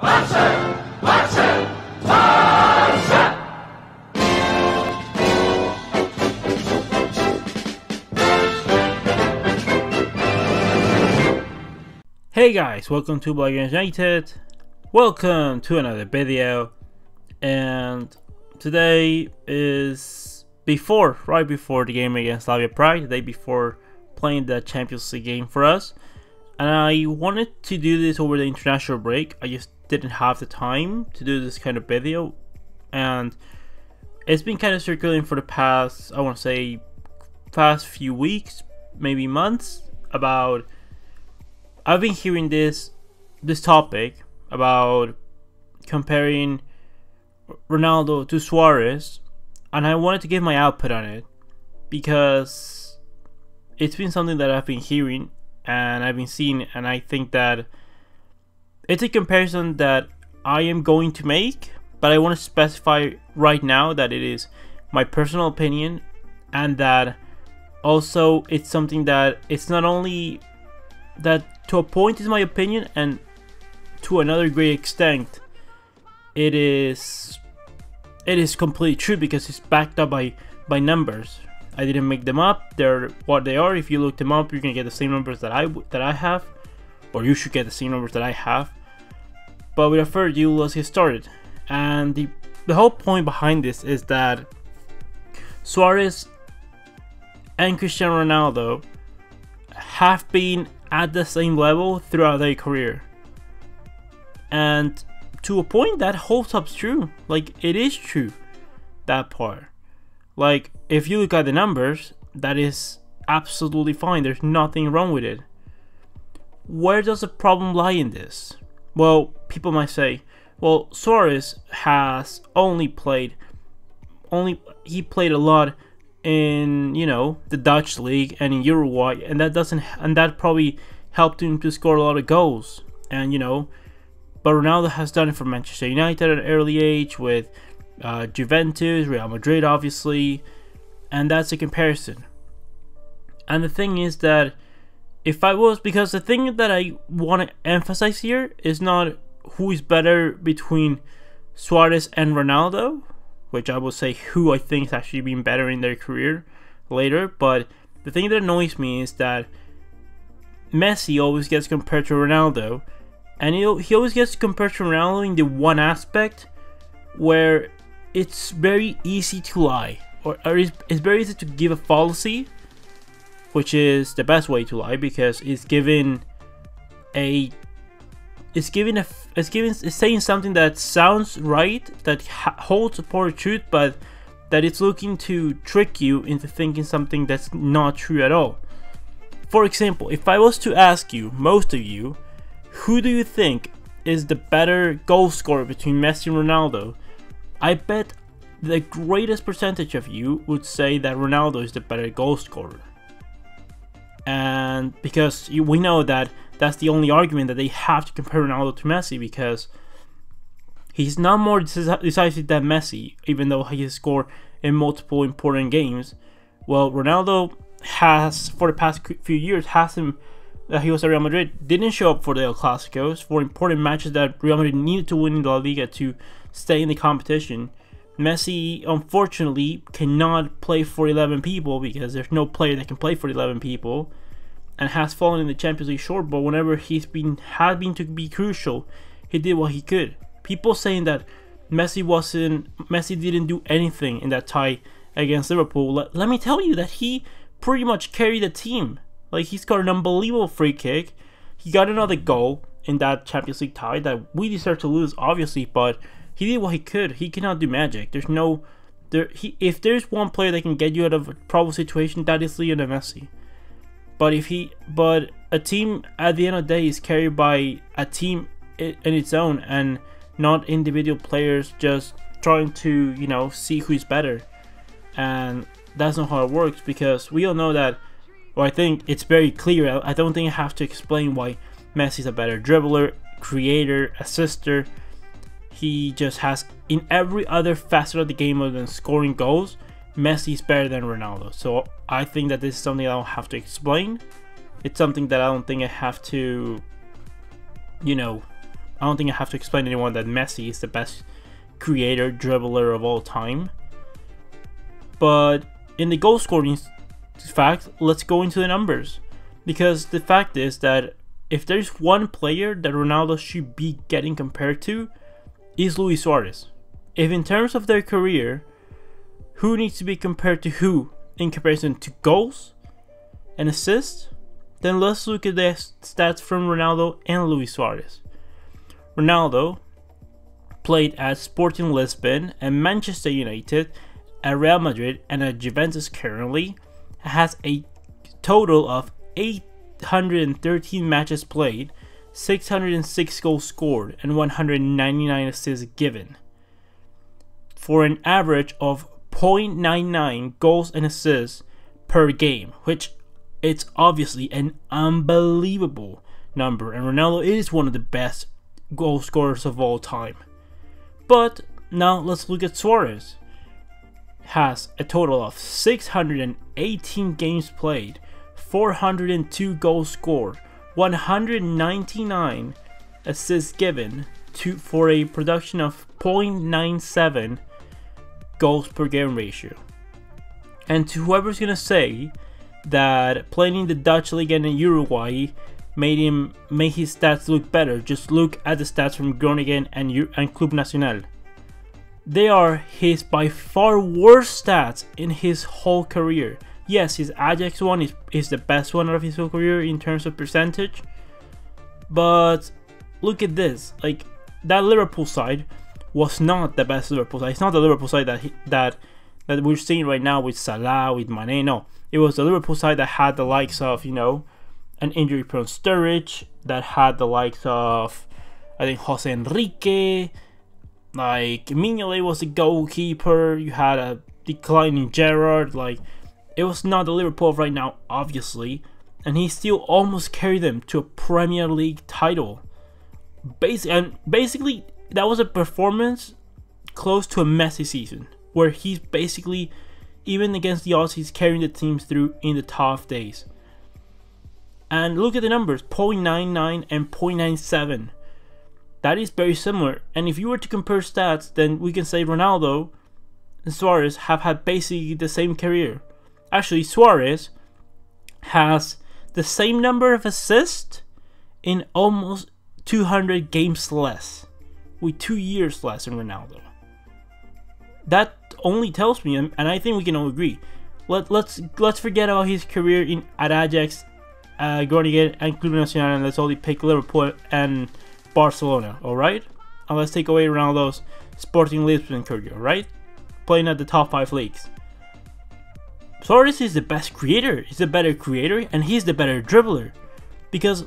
Hey guys, welcome to Black United. Welcome to another video, and today is right before the game against Slavia Prague, the day before playing the Champions League game for us. And I wanted to do this over the international break. I just didn't have the time to do this kind of video, and it's been kind of circulating for the past, I want to say, past few weeks, maybe months, about I've been hearing this topic about comparing Ronaldo to Suarez, and I wanted to give my output on it because it's been something that I've been hearing and I've been seeing, and I think that it's a comparison that I am going to make, but I want to specify right now that it is my personal opinion, and that also it's something that it's not only that to a point is my opinion, and to another great extent it is completely true because it's backed up by numbers. I didn't make them up. They're what they are. If you look them up, you're gonna get the same numbers that I have, or you should get the same numbers that I have. But without further ado, let's get started. And the whole point behind this is that Suarez and Cristiano Ronaldo have been at the same level throughout their career, and to a point that holds up true. Like, it is true, that part. Like, if you look at the numbers, that is absolutely fine. There's nothing wrong with it. Where does the problem lie in this? Well, people might say, well, Suarez has he played a lot in, you know, the Dutch league and in Uruguay, and that probably helped him to score a lot of goals. And, you know, but Ronaldo has done it for Manchester United at an early age, with Juventus, Real Madrid, obviously, and that's a comparison. And the thing is that because the thing that I want to emphasize here is not who is better between Suarez and Ronaldo, which I will say who I think has actually been better in their career later. But the thing that annoys me is that Messi always gets compared to Ronaldo, and he always gets compared to Ronaldo in the one aspect where it's very easy to lie, or it's very easy to give a fallacy, which is the best way to lie, because it's saying something that sounds right, that holds a part of truth, but that it's looking to trick you into thinking something that's not true at all. For example, if I was to ask you, most of you, who do you think is the better goal scorer between Messi and Ronaldo, I bet the greatest percentage of you would say that Ronaldo is the better goal scorer. And because we know that that's the only argument, that they have to compare Ronaldo to Messi, because he's not more decisive than Messi, even though he has scored in multiple important games. Well, Ronaldo has, for the past few years, he was at Real Madrid, didn't show up for the El Clásicos, for important matches that Real Madrid needed to win in La Liga to stay in the competition. Messi, unfortunately, cannot play for 11 people, because there's no player that can play for 11 people, and has fallen in the Champions League short. But whenever had been to be crucial, he did what he could. People saying that Messi didn't do anything in that tie against Liverpool. Let me tell you that he pretty much carried the team. Like, he scored an unbelievable free kick. He got another goal in that Champions League tie that we deserve to lose, obviously, but he did what he could. He cannot do magic. If there's one player that can get you out of a problem situation, that is Lionel Messi. But a team at the end of the day is carried by a team in its own, and not individual players just trying to, you know, see who's better. And that's not how it works, because we all know that, or I think it's very clear. I don't think I have to explain why Messi's a better dribbler, creator, assister. He just has, in every other facet of the game other than scoring goals, Messi's better than Ronaldo. So I think that this is something I don't have to explain. It's something that I don't think I have to, you know, I don't think I have to explain to anyone that Messi is the best creator, dribbler of all time. But in the goal scoring fact, let's go into the numbers. Because the fact is that if there's one player that Ronaldo should be getting compared to, is Luis Suarez. If in terms of their career, who needs to be compared to who in comparison to goals and assists, then let's look at the stats from Ronaldo and Luis Suarez. Ronaldo played at Sporting Lisbon and Manchester United, at Real Madrid and at Juventus currently, has a total of 813 matches played, 606 goals scored, and 199 assists given, for an average of 0.99 goals and assists per game, which it's obviously an unbelievable number, and Ronaldo is one of the best goal scorers of all time. But now let's look at Suarez. Has a total of 618 games played, 402 goals scored, 199 assists given, for a production of 0.97 goals per game ratio. And to whoever's gonna say that playing in the Dutch league and in Uruguay made his stats look better, just look at the stats from Groningen and Club Nacional. They are his by far worst stats in his whole career. Yes, his Ajax one is the best one of his whole career in terms of percentage. But look at this, like that Liverpool side was not the best Liverpool side. It's not the Liverpool side that we're seeing right now with Salah, with Mane. No, it was the Liverpool side that had the likes of, you know, an injury-prone Sturridge, that had the likes of, I think, Jose Enrique. Like Mignolet was the goalkeeper. You had a declining Gerrard. Like, it was not the Liverpool of right now, obviously, and he still almost carried them to a Premier League title. Basically, that was a performance close to a Messi season, where he's basically, even against the odds, he's carrying the teams through in the tough days. And look at the numbers, 0.99 and 0.97. That is very similar. And if you were to compare stats, then we can say Ronaldo and Suarez have had basically the same career. Actually, Suarez has the same number of assists in almost 200 games less, with 2 years less than Ronaldo. That only tells me, and I think we can all agree, let's forget about his career at Ajax, Groningen and Club Nacional, and let's only pick Liverpool and Barcelona, alright? And let's take away Ronaldo's Sporting Lisbon career, right? Playing at the top 5 leagues. Suarez is the best creator, he's the better creator, and he's the better dribbler. Because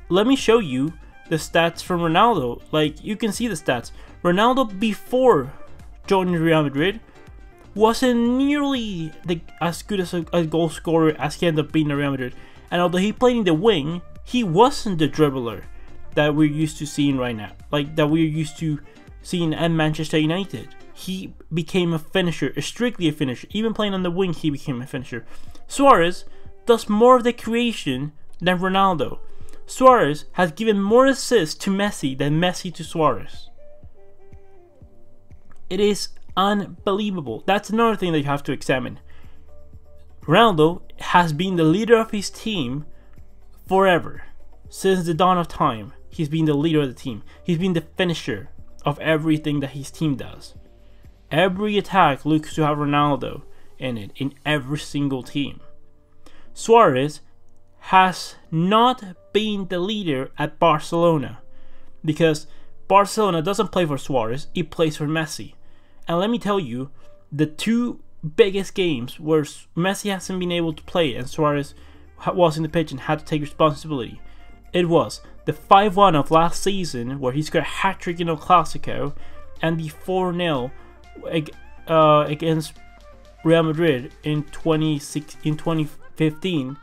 let me show you the stats from Ronaldo. Like, you can see the stats. Ronaldo, before joining Real Madrid, wasn't nearly as good as a goal scorer as he ended up being at Real Madrid. And although he played in the wing, he wasn't the dribbler that we're used to seeing right now, like that we're used to seeing at Manchester United. He became a finisher, strictly a finisher. Even playing on the wing, he became a finisher. Suarez does more of the creation than Ronaldo. Suarez has given more assists to Messi than Messi to Suarez. It is unbelievable. That's another thing that you have to examine. Ronaldo has been the leader of his team forever. Since the dawn of time, he's been the leader of the team. He's been the finisher of everything that his team does. Every attack looks to have Ronaldo in it, in every single team. Suarez has not been the leader at Barcelona, because Barcelona doesn't play for Suarez, it plays for Messi. And let me tell you, the two biggest games where Messi hasn't been able to play and Suarez was in the pitch and had to take responsibility, it was the 5-1 of last season, where he scored a hat-trick in El Clasico, and the 4-0 against Real Madrid in 2015,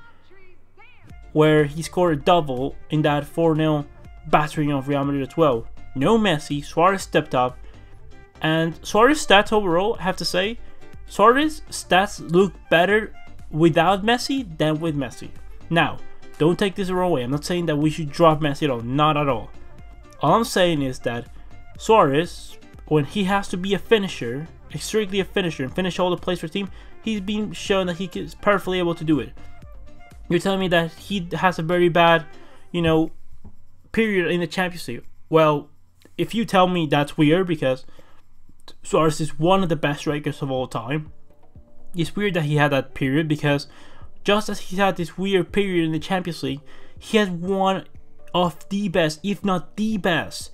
where he scored a double in that 4-0 battering of Real Madrid as well. No Messi, Suarez stepped up, and Suarez stats overall, I have to say, Suarez stats look better without Messi than with Messi. Now, don't take this the wrong way. I'm not saying that we should drop Messi at all. Not at all. All I'm saying is that Suarez, when he has to be a finisher, strictly a finisher, and finish all the plays for his team, he's been shown that he is perfectly able to do it. You're telling me that he has a very bad, period in the Champions League. Well, if you tell me, that's weird, because Suarez is one of the best strikers of all time. It's weird that he had that period, because just as he had this weird period in the Champions League, he had one of the best, if not the best,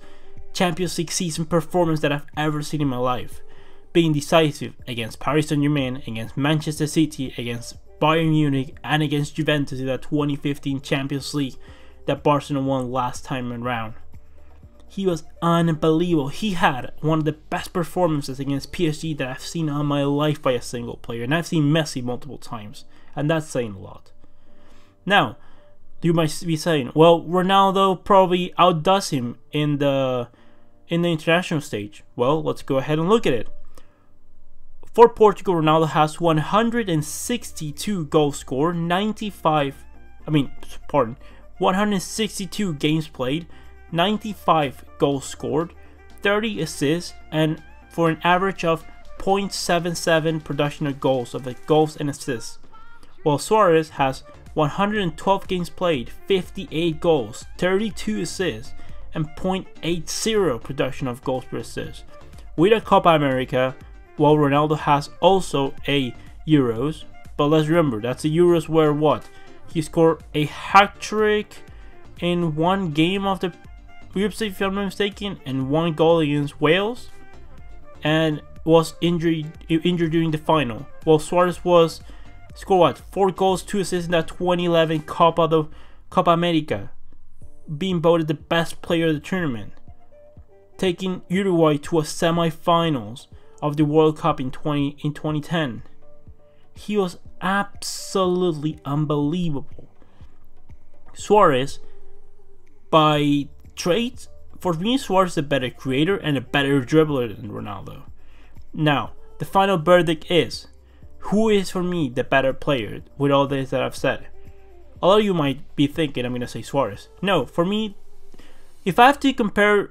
Champions League season performance that I've ever seen in my life. Being decisive against Paris Saint-Germain, against Manchester City, against Bayern Munich, and against Juventus in that 2015 Champions League that Barcelona won last time around. He was unbelievable. He had one of the best performances against PSG that I've seen in my life by a single player. And I've seen Messi multiple times. And that's saying a lot. Now, you might be saying, well, Ronaldo probably outdoes him in the international stage. Well, let's go ahead and look at it. For Portugal, Ronaldo has 162 goals scored, 162 games played, 95 goals scored, 30 assists, and for an average of 0.77 production of goals and assists. While Suarez has 112 games played, 58 goals, 32 assists, and 0.80 production of goals per assist. With a Copa America, while Ronaldo has also a Euros, but let's remember, that's the Euros where what? He scored a hat-trick in one game of the group stage, if I'm not mistaken, and one goal against Wales, and was injured during the final. While Suarez scored what? 4 goals, 2 assists in that 2011 Copa America, being voted the best player of the tournament, taking Uruguay to a semi-finals of the World Cup in 2010. He was absolutely unbelievable. Suarez, by traits, for me, Suarez is a better creator and a better dribbler than Ronaldo. Now, the final verdict is, who is for me the better player with all this that I've said? A lot of you might be thinking I'm going to say Suarez. No, for me, if I have to compare,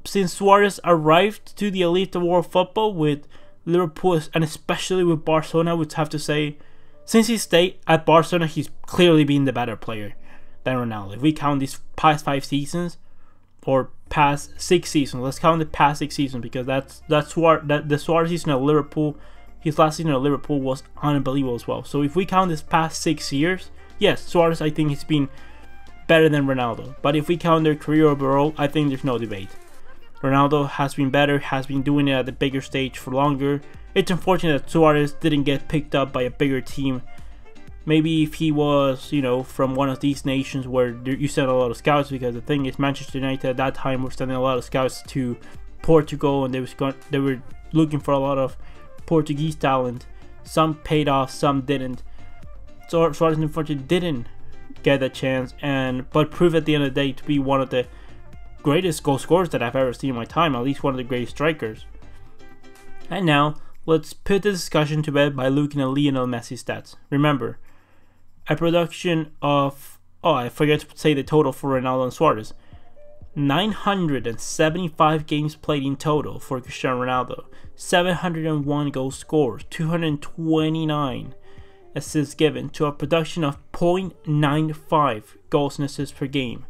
since Suarez arrived to the elite of world football with Liverpool and especially with Barcelona, I would have to say, since he stayed at Barcelona, he's clearly been the better player than Ronaldo. If we count these past 5 seasons or past 6 seasons, let's count the past 6 seasons, because the Suarez season at Liverpool, his last season at Liverpool was unbelievable as well. So if we count this past 6 years, yes, Suarez, I think he's been better than Ronaldo. But if we count their career overall, I think there's no debate. Ronaldo has been better, has been doing it at the bigger stage for longer. It's unfortunate that Suarez didn't get picked up by a bigger team. Maybe if he was, from one of these nations where you send a lot of scouts, because the thing is, Manchester United at that time were sending a lot of scouts to Portugal, and they were looking for a lot of Portuguese talent. Some paid off, some didn't. So Suarez unfortunately didn't get that chance, but proved at the end of the day to be one of the greatest goal scorers that I've ever seen in my time, at least one of the greatest strikers. And now, let's put the discussion to bed by looking at Lionel Messi's stats. Remember, a production of, I forgot to say the total for Ronaldo and Suarez. 975 games played in total for Cristiano Ronaldo, 701 goals scored, 229 assists given, to a production of 0.95 goals and assists per game.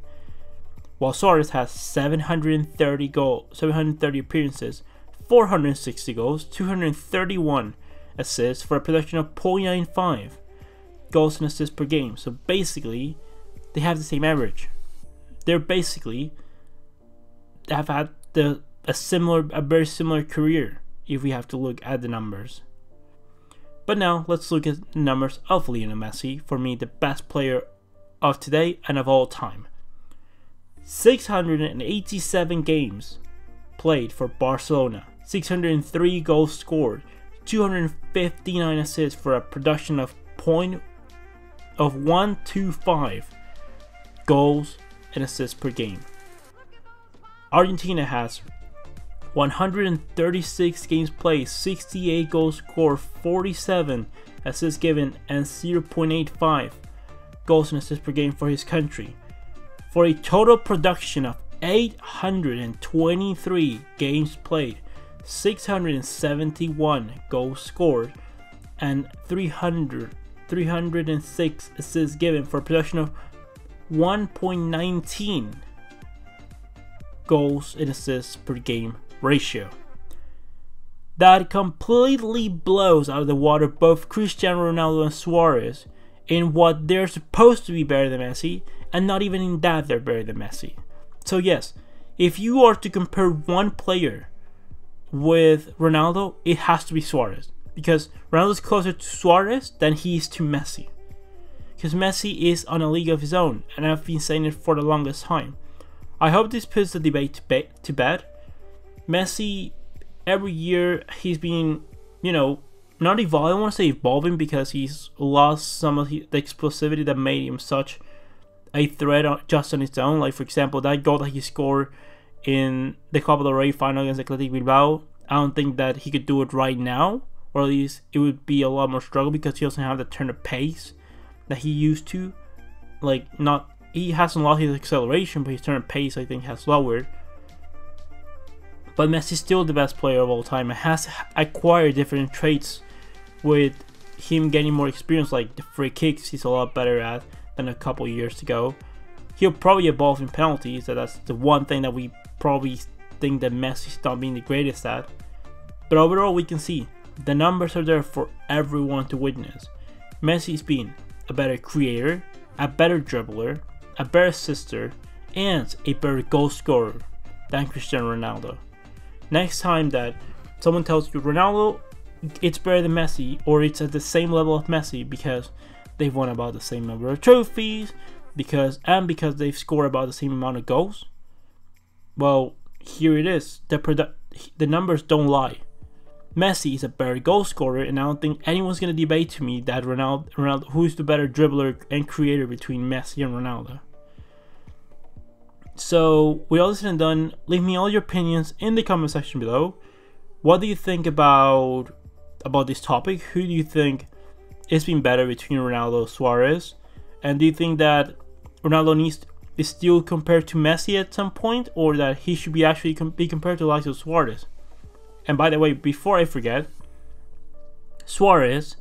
While Suarez has 730 appearances, 460 goals, 231 assists, for a production of 0.95 goals and assists per game. So basically, they have the same average. They have had a very similar career if we have to look at the numbers. But now let's look at the numbers of Lionel Messi, for me the best player of today and of all time. 687 games played for Barcelona, 603 goals scored, 259 assists, for a production of 125 goals and assists per game. Argentina has 136 games played, 68 goals scored, 47 assists given, and 0.85 goals and assists per game for his country, for a total production of 823 games played, 671 goals scored, and 306 assists given for a production of 1.19 goals and assists per game ratio. That completely blows out of the water both Cristiano Ronaldo and Suarez in what they're supposed to be better than Messi, and not even in that they're better than Messi. So yes, if you are to compare one player with Ronaldo, it has to be Suarez, because Ronaldo is closer to Suarez than he is to Messi, because Messi is on a league of his own, and I've been saying it for the longest time. I hope this puts the debate to bed. Messi, every year he's been, not evolving. I don't want to say evolving, because he's lost some of the explosivity that made him such a threat just on its own. Like, for example, that goal that he scored in the Copa del Rey final against Athletic Bilbao, I don't think that he could do it right now, or at least it would be a lot more struggle, because he doesn't have the turn of pace that he used to. He hasn't lost his acceleration, but his turn of pace, I think, has lowered. But Messi's still the best player of all time and has acquired different traits with him getting more experience. Like the free kicks, he's a lot better at than a couple years ago. He'll probably evolve in penalties. That's the one thing that we probably think that Messi's not being the greatest at. But overall, we can see the numbers are there for everyone to witness. Messi's been a better creator, a better dribbler, a better assister, and a better goal scorer than Cristiano Ronaldo. Next time that someone tells you Ronaldo, it's better than Messi, or it's at the same level of Messi because they've won about the same number of trophies, because they've scored about the same amount of goals, well, here it is. The numbers don't lie. Messi is a better goal scorer, and I don't think anyone's going to debate to me that Ronaldo, who's the better dribbler and creator between Messi and Ronaldo. So, with all this said and done, leave me all your opinions in the comment section below. What do you think about this topic? Who do you think is being better between Ronaldo and Suarez? And do you think that Ronaldo is still compared to Messi at some point, or that he should be actually be compared to Luis Suarez? And by the way, before I forget, Suarez,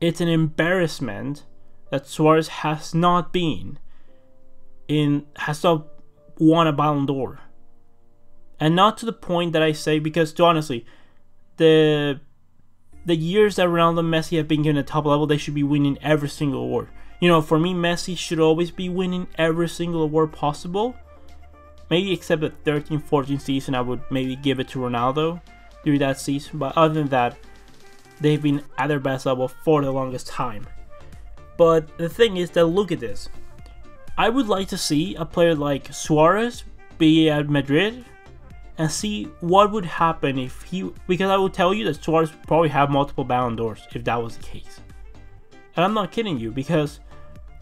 it's an embarrassment that Suarez has not won a Ballon d'Or. And not to the point that I say, because honestly, the years that Ronaldo and Messi have been given a top level, they should be winning every single award. For me, Messi should always be winning every single award possible. Maybe except the 13-14 season, I would maybe give it to Ronaldo during that season. But other than that, they've been at their best level for the longest time. But the thing is that, look at this. I would like to see a player like Suarez be at Madrid and see what would happen if because I will tell you that Suarez would probably have multiple Ballon d'Ors if that was the case. And I'm not kidding you, because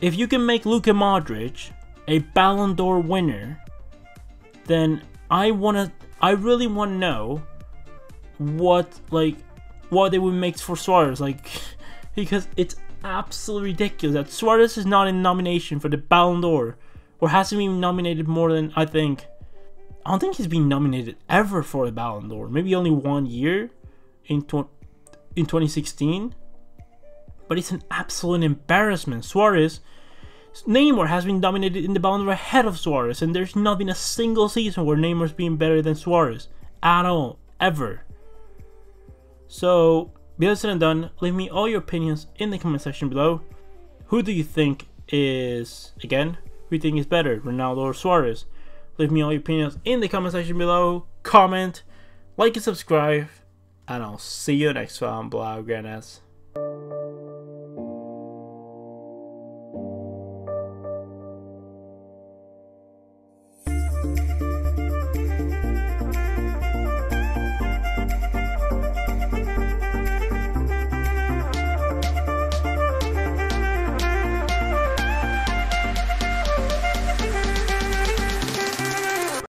if you can make Luka Modric a Ballon d'Or winner, then I really want to know what they would make for Suarez, because it's absolutely ridiculous that Suarez is not in nomination for the Ballon d'Or, or hasn't been nominated more than, I don't think he's been nominated ever for a Ballon d'Or. Maybe only one year in 2016. But it's an absolute embarrassment. Neymar has been nominated in the Ballon d'Or ahead of Suarez, and there's not been a single season where Neymar's been better than Suarez at all, ever. So, with that said and done, leave me all your opinions in the comment section below. Who do you think is better, Ronaldo or Suarez? Leave me all your opinions in the comment section below. Comment, like, and subscribe, and I'll see you next time, Blaugranas.